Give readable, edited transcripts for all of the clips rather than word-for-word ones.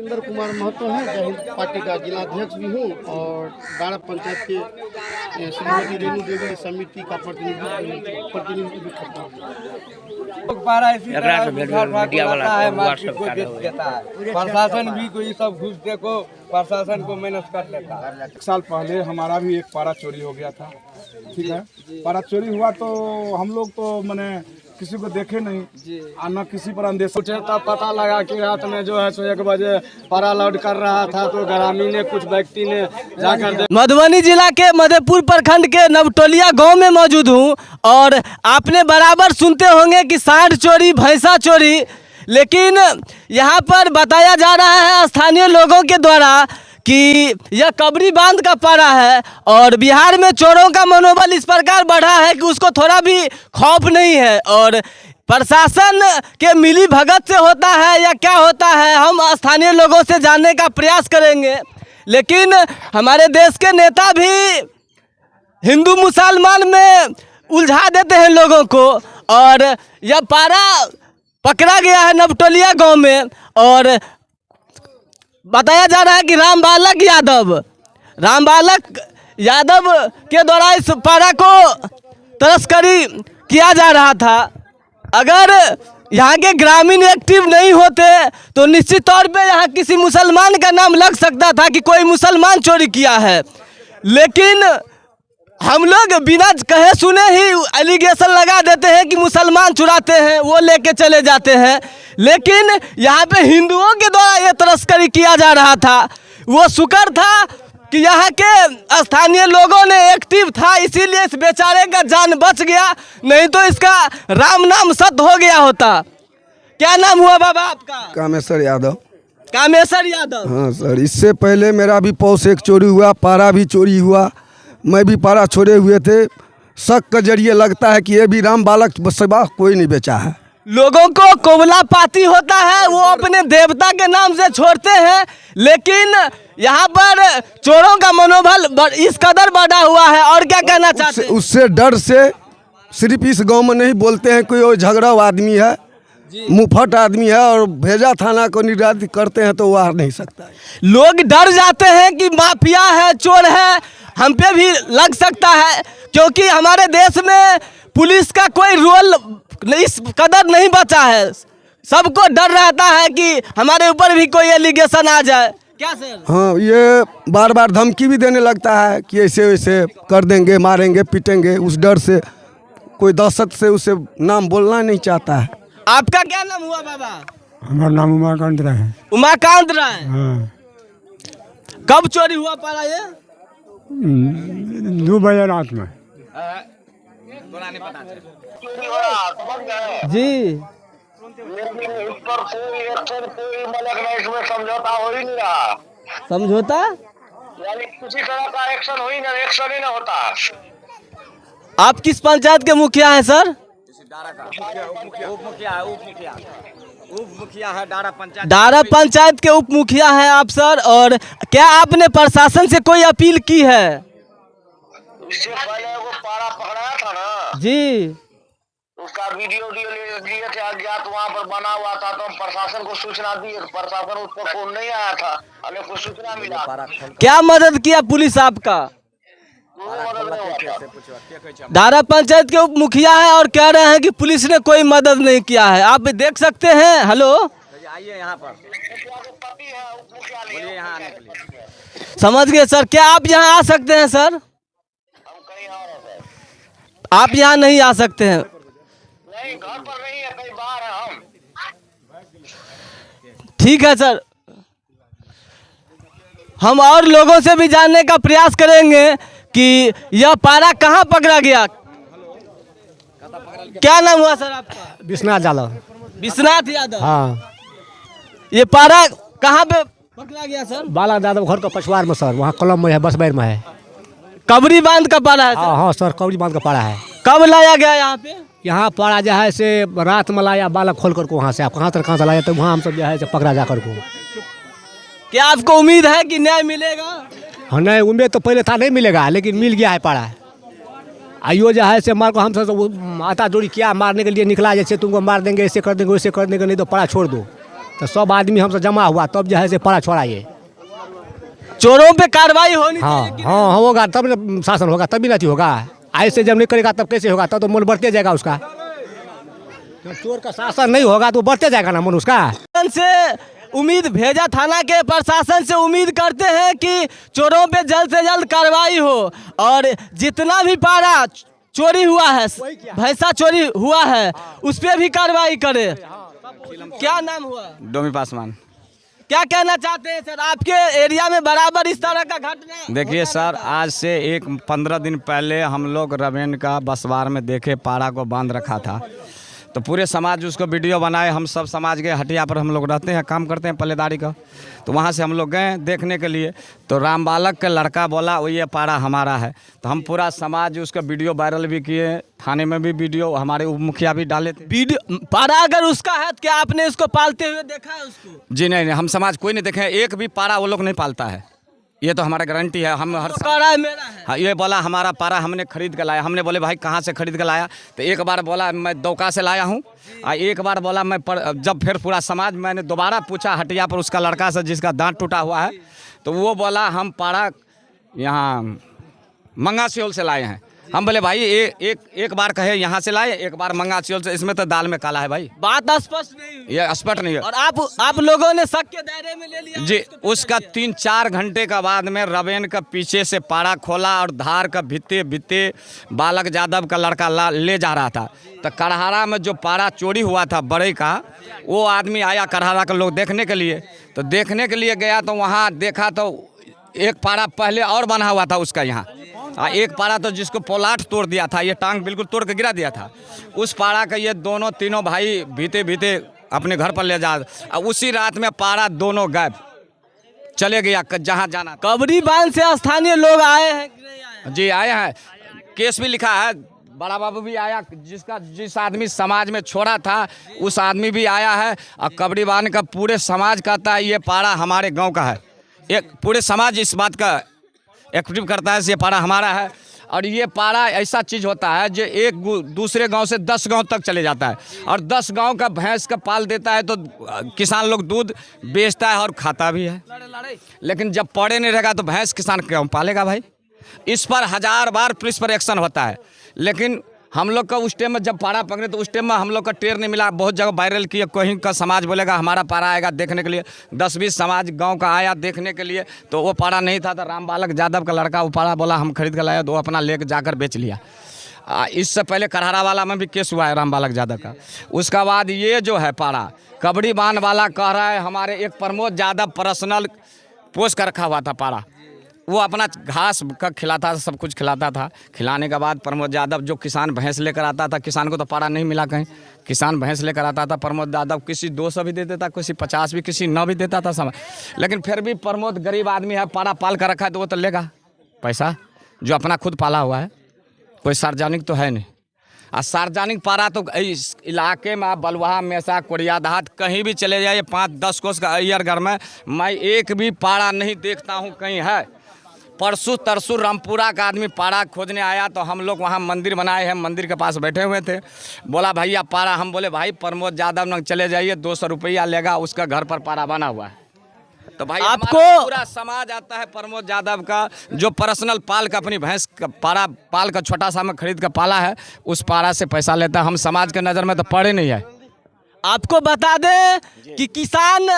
भूपेंद्र कुमार महतो हैं, जय हिंद पार्टी का जिलाध्यक्ष भी हूँ और डाड़ा पंचायत के श्रीमती रेणु देवी समिति का प्रतिनिधित्व भी करता हूँ। प्रशासन भी कोई सब घुस देखो, प्रशासन को मेहनत कर लेता है। एक साल पहले हमारा भी एक पारा चोरी हो गया था, ठीक है। पारा चोरी हुआ तो हम लोग तो मैंने किसी को देखे नहीं और न किसी पर अंदेशा उठे तब पता लगा कि रात में जो है सो 1 बजे पारा लोड कर रहा था, तो ग्रामीण ने कुछ व्यक्ति ने जाकर मधुबनी जिला के मधेपुर प्रखंड के नवटोलिया गांव में मौजूद हूं और आपने बराबर सुनते होंगे कि सांड चोरी, भैंसा चोरी, लेकिन यहां पर बताया जा रहा है स्थानीय लोगों के द्वारा कि यह कबरी बांध का पारा है और बिहार में चोरों का मनोबल इस प्रकार बढ़ा है कि उसको थोड़ा भी खौफ नहीं है और प्रशासन के मिली भगत से होता है या क्या होता है, हम स्थानीय लोगों से जानने का प्रयास करेंगे। लेकिन हमारे देश के नेता भी हिंदू मुसलमान में उलझा देते हैं लोगों को और यह पारा पकड़ा गया है नवटोलिया गांव में और बताया जा रहा है कि रामबालक यादव के द्वारा इस पारा को तस्करी किया जा रहा था। अगर यहाँ के ग्रामीण एक्टिव नहीं होते तो निश्चित तौर पे यहाँ किसी मुसलमान का नाम लग सकता था कि कोई मुसलमान चोरी किया है, लेकिन हम लोग बिना कहे सुने ही एलिगेशन लगा देते हैं कि मुसलमान चुराते हैं, वो लेके चले जाते हैं। लेकिन यहाँ पे हिंदुओं के द्वारा ये तस्करी किया जा रहा था। वो शुक्र था कि यहाँ के स्थानीय लोगों ने एक्टिव था, इसीलिए इस बेचारे का जान बच गया, नहीं तो इसका राम नाम सत्य हो गया होता। क्या नाम हुआ बाबा आपका? कामेश्वर यादव। कामेश्वर यादव। हाँ सर, इससे पहले मेरा भी पौष एक चोरी हुआ, पारा भी चोरी हुआ, मैं भी पारा छोड़े हुए थे। शक के जरिए लगता है कि ये भी राम बालक सिवा कोई नहीं बेचा है। लोगों को कोबला पाती होता है, वो अपने देवता के नाम से छोड़ते हैं, लेकिन यहाँ पर चोरों का मनोबल इस कदर बढ़ा हुआ है। और क्या कहना चाहते हैं? उससे डर से सिर्फ इस गांव में नहीं बोलते हैं कोई झगड़ा आदमी है, मुफट आदमी है और भेजा थाना को निरादि करते हैं तो वो आ नहीं सकता है। लोग डर जाते हैं कि माफिया है, चोर है, हम पे भी लग सकता है, क्योंकि हमारे देश में पुलिस का कोई रोल इस कदर नहीं बचा है। सबको डर रहता है कि हमारे ऊपर भी कोई एलिगेशन आ जाए। क्या सर? हाँ, ये बार बार धमकी भी देने लगता है कि ऐसे वैसे कर देंगे, मारेंगे, पीटेंगे। उस डर से कोई दहशत से उसे नाम बोलना नहीं चाहता है। आपका क्या नाम हुआ बाबा? हमारा नाम उमाकांत राय है। उमाकांत राय। हाँ। कब चोरी हुआ पारा ये? 2 बजे रात में। जी, इसमें समझौता हो ही नहीं रहा। समझौता यानी किसी तरह का एक्शन ही ना होता। आप किस पंचायत के मुखिया हैं सर? उप मुखिया है डारा पंचायत के उप मुखिया हैं आप सर। और क्या आपने प्रशासन से कोई अपील की है? इससे पहले वो पारा पकड़ाया था ना जी, उसका वीडियो लिए थे अज्ञात, वहाँ पर बना हुआ था, तो हम प्रशासन को सूचना दिए, प्रशासन उस पर फोन नहीं आया था, हमें कुछ सूचना मिला। क्या मदद किया पुलिस आपका? डारा पंचायत के उप मुखिया है और कह रहे हैं कि पुलिस ने कोई मदद नहीं किया है। आप देख सकते हैं। हेलो, आइए यहाँ पर, बोलिए यहाँ आने के लिए। समझ गए सर। क्या आप यहाँ आ सकते हैं सर? आप यहाँ नहीं आ सकते हैं। नहीं, घर पर नहीं है, कहीं बाहर है हम। ठीक है सर, हम और लोगों से भी जानने का प्रयास करेंगे कि यह पारा कहाँ पकड़ा गया। क्या नाम हुआ सर आपका? विश्वनाथ यादव। विश्वनाथ यादव। हाँ, ये पारा कहाँ पे पकड़ा गया सर? बाला यादव घर का पछवार में सर, वहाँ कलम में है, बसबैर में है। कबरी बांध का पारा है सर? हाँ सर, कबरी बांध का पारा है। कब लाया गया यहाँ पे? यहाँ पारा जो है से रात में लाया, बालक खोल कर को वहाँ से। आप कहाँ से लाया तो वहाँ हम सब जो है से पकड़ा जा कर को। क्या आपको उम्मीद है कि न्याय मिलेगा? हाँ, नहीं उम्मीद तो पहले था, नहीं मिलेगा, लेकिन मिल गया है पारा। आइयो जो है से मार को हम सब आता जोड़ी किया, मारने के लिए निकला, जैसे तुमको मार देंगे, ऐसे कर देंगे, वैसे कर देंगे, नहीं तो पारा छोड़ दो। तो सब आदमी हमसे जमा हुआ तब जो है से पारा छोड़ाइए। चोरों पे कार्रवाई होनी हाँ चाहिए। हाँ होगा तब न शासन होगा, तभी नहीं होगा। ऐसे जब नहीं करेगा तब कैसे होगा? तब तो मन बढ़ते जाएगा उसका। जब चोर का शासन नहीं होगा तो बढ़ते जाएगा ना मन उसका। से उम्मीद भेजा थाना के प्रशासन से उम्मीद करते हैं कि चोरों पे जल्द से जल्द कार्रवाई हो और जितना भी पारा चोरी हुआ है, भैंसा चोरी हुआ है, उस पर भी कार्रवाई करे। क्या नाम हुआ? डोमी पासवान। क्या कहना चाहते हैं सर? आपके एरिया में बराबर इस तरह का घटना देखिए सर, आज से 15 दिन पहले हम लोग रवेन का बसवार में देखे पारा को बांध रखा था, तो पूरे समाज उसको वीडियो बनाए। हम सब समाज के हटिया पर हम लोग रहते हैं, काम करते हैं पल्लेदारी का, तो वहाँ से हम लोग गए देखने के लिए। तो राम बालक का लड़का बोला वो ये पारा हमारा है, तो हम पूरा समाज उसका वीडियो वायरल भी किए, थाने में भी वीडियो हमारे उप मुखिया भी डाले थे। वीडियो पारा अगर उसका है तो क्या आपने इसको पालते हुए देखा है उसको? जी नहीं, हम समाज कोई नहीं देखे, एक भी पारा वो लोग नहीं पालता है, ये तो हमारा गारंटी है। हम हर कह रहा है मेरा है। हाँ, ये बोला हमारा पारा हमने खरीद के लाया। हमने बोले भाई कहाँ से खरीद के लाया? तो एक बार बोला मैं दौका से लाया हूँ, और एक बार बोला मैं जब फिर पूरा समाज, मैंने दोबारा पूछा हटिया पर उसका लड़का से जिसका दांत टूटा हुआ है, तो वो बोला हम पारा यहाँ मंगा सियोल से लाए हैं। हम बोले भाई एक बार कहे यहाँ से लाए, एक बार मंगा सियोल से, इसमें तो दाल में काला है भाई, बात स्पष्ट नहीं हुई। ये स्पष्ट नहीं है। और आप लोगों ने शक के दायरे में ले लिया जी, उसका 3-4 घंटे का बाद में रवेन का पीछे से पारा खोला और धार का भित्ते बालक यादव का लड़का ले जा रहा था। तो करहारा में जो पारा चोरी हुआ था बड़े का, वो आदमी आया करहारा का लोग देखने के लिए, तो देखने के लिए गया तो वहाँ देखा तो एक पारा पहले और बना हुआ था उसका यहाँ, एक पारा तो जिसको पोलाट तोड़ दिया था, ये टांग बिल्कुल तोड़ के गिरा दिया था। उस पारा का ये तीनों भाई भीते अपने घर पर ले जा, उसी रात में पारा दोनों गायब चले गया जहाँ जाना। कबरी बांध से स्थानीय लोग आए हैं कि नहीं आए? जी आए हैं, केस भी लिखा है, बड़ा बाबू भी आया, जिस आदमी समाज में छोड़ा था उस आदमी भी आया है, और कबरी बांध का पूरे समाज कहता है ये पारा हमारे गाँव का है। एक पूरे समाज इस बात का एक्टिव करता है ये पारा हमारा है। और ये पारा ऐसा चीज़ होता है जो एक दूसरे गांव से 10 गांव तक चले जाता है, और 10 गांव का भैंस का पाल देता है, तो किसान लोग दूध बेचता है और खाता भी है। लेकिन जब पड़े नहीं रहेगा तो भैंस किसान क्यों पालेगा भाई? इस पर 1000 बार पुलिस पर एक्शन होता है, लेकिन हम लोग का उस टाइम में जब पारा पकड़े तो उस टाइम में हम लोग का टेर नहीं मिला। बहुत जगह वायरल किया, कहीं का समाज बोलेगा हमारा पारा आएगा देखने के लिए, 10-20 समाज गांव का आया देखने के लिए, तो वो पारा नहीं था। तो राम बालक यादव का लड़का वो पारा बोला हम खरीद कर लाया, तो वो अपना लेकर जाकर बेच लिया। इससे पहले करहारा वाला में भी केस हुआ है राम बालक यादव का। उसका बाद ये जो है पारा कबड़ी बांध वाला कह रहा है हमारे एक प्रमोद यादव पर्सनल पोस्ट कर रखा हुआ था पारा, वो अपना घास का खिलाता था, सब कुछ खिलाता था। खिलाने के बाद प्रमोद यादव जो किसान भैंस लेकर आता था, किसान को तो पारा नहीं मिला कहीं, किसान भैंस लेकर आता था, प्रमोद यादव किसी 200 भी दे देता, किसी 50 भी, किसी 9 भी देता था समय। लेकिन फिर भी प्रमोद गरीब आदमी है, पारा पाल कर रखा है, तो वो तो लेगा पैसा जो अपना खुद पाला हुआ है, कोई सार्वजनिक तो है नहीं। और सार्वजनिक पारा तो इस इलाके में बलुहा मेसा कोड़िया देहात कहीं भी चले जाइए, 5-10 कोस का अय्यरगढ़ में मैं एक भी पारा नहीं देखता हूँ कहीं है। परसों तरसों रामपुरा का आदमी पारा खोजने आया, तो हम लोग वहाँ मंदिर बनाए हैं, मंदिर के पास बैठे हुए थे, बोला भैया पारा, हम बोले भाई प्रमोद यादव न चले जाइए, 200 रुपया लेगा, उसका घर पर पारा बना हुआ है। तो भाई आपको पूरा समाज आता है प्रमोद यादव का, जो पर्सनल पाल का अपनी भैंस का पारा पाल का छोटा सा में खरीद कर पाला है, उस पारा से पैसा लेता है। हम समाज के नज़र में तो पड़े नहीं है। आपको बता दें कि किसान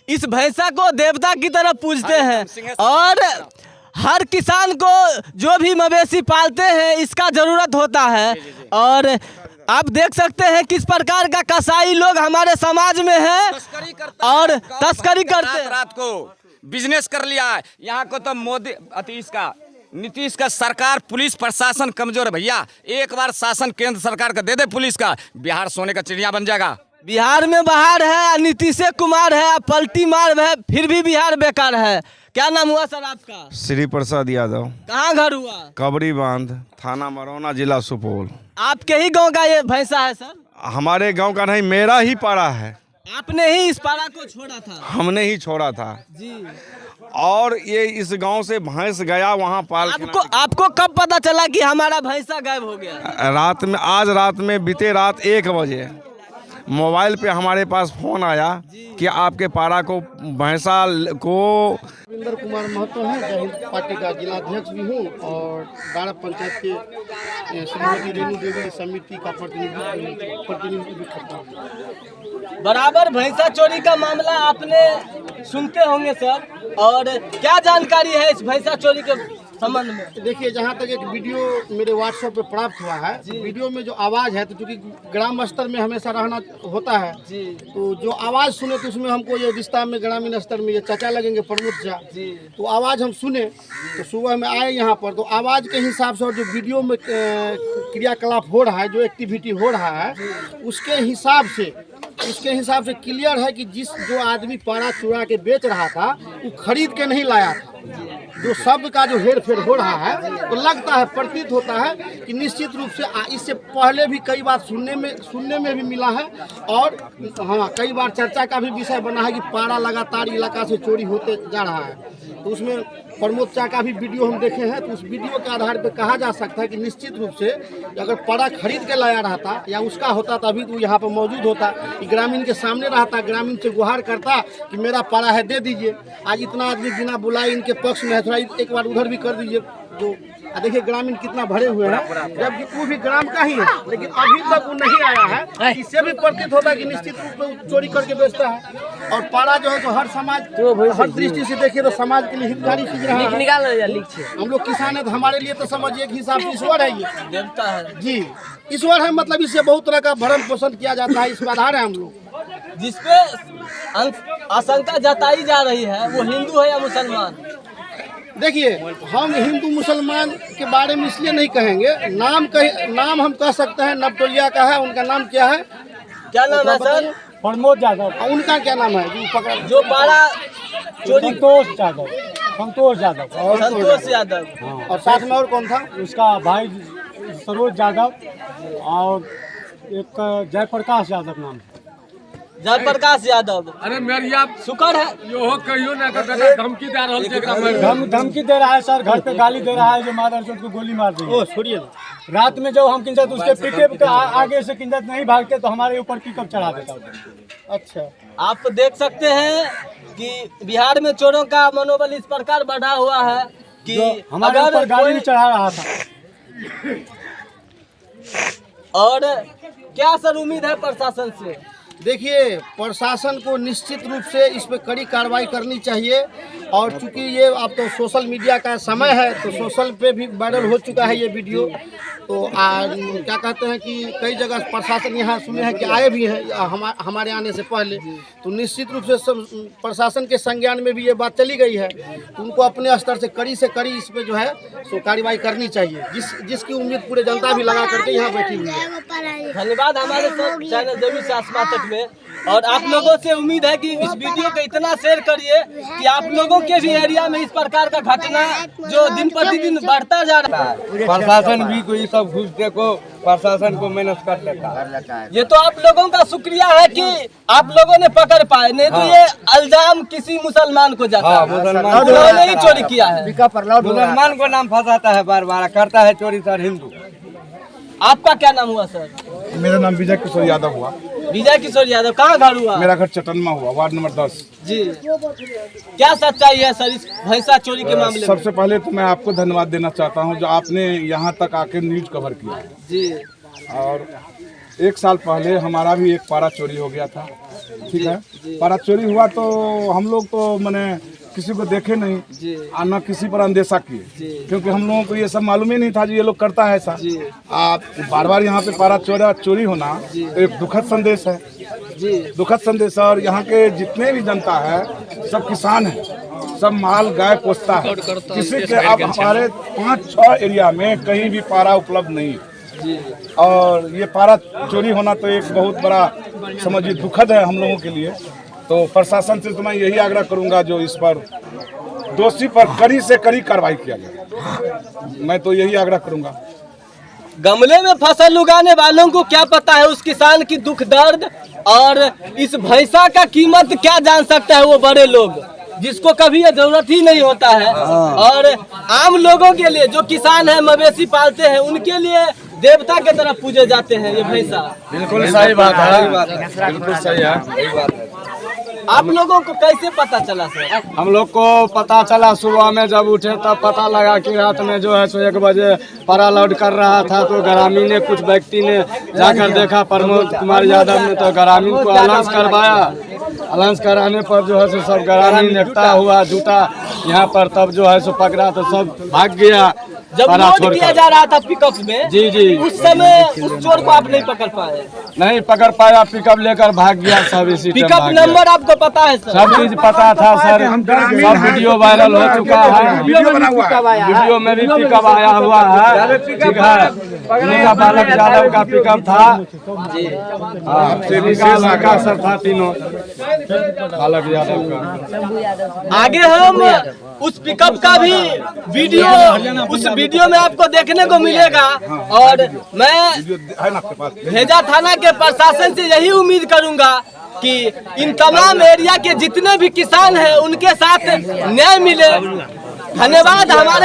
इस भैंसा को देवता की तरह पूजते हैं, और हर किसान को जो भी मवेशी पालते हैं इसका ज़रूरत होता है। और आप देख सकते हैं किस प्रकार का कसाई लोग हमारे समाज में है, और तस्करी करते हैं। रात को बिजनेस कर लिया है यहाँ को, तो मोदी नीतीश का सरकार, पुलिस प्रशासन कमजोर है भैया। एक बार शासन केंद्र सरकार का दे दे पुलिस का, बिहार सोने का चिड़िया बन जाएगा। बिहार में बाहर है, नीतीश कुमार है, पलटी मार है, फिर भी बिहार बेकार है। क्या नाम हुआ सर आपका? श्री प्रसाद यादव। कहाँ घर हुआ? कबरी बांध, थाना मरौना, जिला सुपौल। आपके ही गांव का ये भैंसा है सर? हमारे गांव का नहीं, मेरा ही पारा है। आपने ही इस पारा को छोड़ा था? हमने ही छोड़ा था जी। और ये इस गांव से भैंस गया वहाँ पाल। आपको कब पता चला कि हमारा भैंसा गायब हो गया? रात में, आज रात में, बीते रात 1 बजे मोबाइल पे हमारे पास फ़ोन आया कि आपके पारा को भैंसा को रविंद्र कुमार महतो है, जय हिंद पार्टी का जिलाध्यक्ष भी हूँ और बाड़ा पंचायत के श्रीमती रेणु देवी समिति का प्रतिनिधित्व भी करता हूँ। बराबर भैंसा चोरी का मामला आपने सुनते होंगे सर, और क्या जानकारी है इस भैंसा चोरी के संबंध में? देखिए, जहाँ तक एक वीडियो मेरे व्हाट्सएप पे प्राप्त हुआ है, वीडियो में जो आवाज़ है, तो चूँकि ग्राम स्तर में हमेशा रहना होता है, तो जो आवाज़ सुने तो उसमें हमको ये रिश्ता में ग्रामीण स्तर में ये चाचा लगेंगे, प्रमोद चा, तो आवाज़ हम सुने तो सुबह में आए यहाँ पर, तो आवाज़ के हिसाब से और जो वीडियो में क्रियाकलाप हो रहा है, जो एक्टिविटी हो रहा है, उसके हिसाब से क्लियर है कि जो आदमी पारा चुरा के बेच रहा था वो खरीद के नहीं लाया था। जो शब्द का जो हेर फेर हो रहा है, तो लगता है, प्रतीत होता है कि निश्चित रूप से इससे पहले भी कई बार सुनने में भी मिला है, और हाँ, कई बार चर्चा का भी विषय बना है कि पारा लगातार इलाका से चोरी होते जा रहा है। तो उसमें प्रमोद चा का भी वीडियो हम देखे हैं, तो उस वीडियो के आधार पर कहा जा सकता है कि निश्चित रूप से अगर पारा खरीद के लाया रहता या उसका होता तभी तो यहाँ पर मौजूद होता, कि ग्रामीण के सामने रहता, ग्रामीण से गुहार करता कि मेरा पारा है, दे दीजिए। आज इतना आदमी बिना बुलाए इनके पक्ष में है, थोड़ा एक बार उधर भी कर दीजिए। जो देखिए ग्रामीण कितना भरे हुए हैं, जबकि वो भी ग्राम का ही है, लेकिन अभी तक वो नहीं आया है। इससे भी प्रतीत होता है कि निश्चित रूप में चोरी करके बेचता है। और पारा जो है तो हर समाज, हर दृष्टि से देखिए तो समाज के लिए हितकारी चीज रहा है। हम लोग किसान है तो हमारे लिए तो समझिए एक हिसाब से ईश्वर है, ये देवता है जी, ईश्वर है। मतलब इससे बहुत तरह का भरण पोषण किया जाता है, इसका आधार है हम लोग। जिसपे आशंका जताई जा रही है वो हिंदू है या मुसलमान? देखिए, हम हिंदू मुसलमान के बारे में इसलिए नहीं कहेंगे, नाम हम कह सकते हैं नवटोलिया का है। उनका नाम क्या है? क्या नाम है सर? प्रमोद यादव। उनका क्या नाम है जो पारा चोरी? संतोष यादव। और साथ में और कौन था? उसका भाई सरोज यादव और एक जयप्रकाश यादव नाम है। जयप्रकाश यादव। अरे मेरी आप शुक्र है यो कहियो ना धमकी दे रहा है, धमकी दे रहा है सर, घर पे गाली दे रहा है, जो मादरचोद को गोली मार दी। छोड़िए, रात में जब हम किंजत उसके पिकअप के आगे से किंजत नहीं भागते तो हमारे ऊपर पिकअप चढ़ा देता। अच्छा, आप देख सकते हैं कि बिहार में चोरों का मनोबल इस प्रकार बढ़ा हुआ है कि हमारे ऊपर गाड़ी भी चढ़ा रहा था। और क्या सर उम्मीद है प्रशासन से? देखिए, प्रशासन को निश्चित रूप से इस पे कड़ी कार्रवाई करनी चाहिए। और चूंकि ये अब तो सोशल मीडिया का समय है, तो सोशल पे भी वायरल हो चुका है ये वीडियो। तो क्या कहते हैं कि कई जगह प्रशासन यहाँ सुने हैं कि आए भी हैं हमारे आने से पहले, तो निश्चित रूप से प्रशासन के संज्ञान में भी ये बात चली गई है। तो उनको अपने स्तर से कड़ी इस पे जो है सो कार्रवाई करनी चाहिए, जिसकी उम्मीद पूरे जनता भी लगा करके यहाँ बैठी हुई है। धन्यवाद हमारे चैनल देवी शासमातक में। और आप लोगों से उम्मीद है कि इस वीडियो को इतना शेयर करिए कि आप लोगों के भी एरिया में इस प्रकार का घटना जो दिन प्रतिदिन बढ़ता जा रहा है, प्रशासन भी कोई सब घुस को प्रशासन को मेहनत कर लेता है। ये तो आप लोगों का शुक्रिया है कि आप लोगों ने पकड़ पाए, नहीं तो ये इल्जाम किसी मुसलमान को जाता है। उन्होंने ही चोरी किया है, मुसलमान को नाम फंसाता है, बार बार करता है चोरी सर हिंदू। आपका क्या नाम हुआ सर? मेरा नाम विजय किशोर यादव हुआ। विजय किशोर यादव। कहाँ घर हुआ? मेरा घर चटनमा हुआ, वार्ड नंबर 10 जी। क्या सच्चाई है सर इस भैंसा चोरी के मामले में? सबसे पहले तो मैं आपको धन्यवाद देना चाहता हूं जो आपने यहां तक आके न्यूज कवर किया जी। और 1 साल पहले हमारा भी एक पारा चोरी हो गया था, ठीक है। पारा चोरी हुआ तो हम लोग तो मैंने किसी को देखे नहीं और न किसी पर अंदेशा किए, क्योंकि हम लोगों को ये सब मालूम ही नहीं था जी ये लोग करता है ऐसा। आप बार यहाँ पे पारा चोरी होना तो एक दुखद संदेश है जी, दुखद संदेश है। और यहाँ के जितने भी जनता है सब किसान है, सब माल गाय पोसता है, किसी के अब हमारे 5-6 एरिया में कहीं भी पारा उपलब्ध नहीं है। और ये पारा चोरी होना तो एक बहुत बड़ा समझिए दुखद है हम लोगों के लिए। तो प्रशासन से तो मैं यही आग्रह करूंगा जो इस पर दोषी पर कड़ी से कड़ी कार्रवाई किया जाए, मैं तो यही आग्रह करूंगा। गमले में फसल उगाने वालों को क्या पता है उस किसान की दुख दर्द, और इस भैंसा का कीमत क्या जान सकता है वो बड़े लोग जिसको कभी ये जरूरत ही नहीं होता है। और आम लोगों के लिए जो किसान है मवेशी पालते हैं उनके लिए देवता के तरह पूजे जाते हैं ये भैंसा। बिल्कुल सही बात है, बिल्कुल सही है। आप लोगों को कैसे पता चला सर? हम लोग को पता चला सुबह में जब उठे तब पता लगा कि रात में जो है सो 1 बजे पारा लोड कर रहा था, तो ग्रामीण ने कुछ व्यक्ति ने जाकर देखा प्रमोद कुमार यादव ने, तो ग्रामीण को अलाउंस करवाया। अलाउंस कराने पर जो है सो सब ग्रामीण एकता हुआ जुटा यहाँ पर, तब जो है सो पकड़ा तो सब भाग गया। जब पारा लोड छोड़कर। किया जा रहा था पिकअप में, जी जी, उस समय उस चोर को आप नहीं पकड़ पाए? नहीं पकड़ पाया, पिकअप लेकर भाग गया सब। इसी टाइम पिकअप भाग गया। नंबर आपको पता है सर? सब चीज पता था सर, सब वीडियो वायरल हो चुका है, वीडियो में भी पिकअप आया हुआ है, ठीक है। इनका बालक यादव का पिकअप था, लड़का सब था, तीनों बालक यादव का। आगे हम उस पिकअप का भी वीडियो उस वीडियो में आपको देखने को मिलेगा। और मैं भेजा थाना के प्रशासन से यही उम्मीद करूंगा कि इन तमाम एरिया के जितने भी किसान हैं उनके साथ न्याय मिले। धन्यवाद। हमारे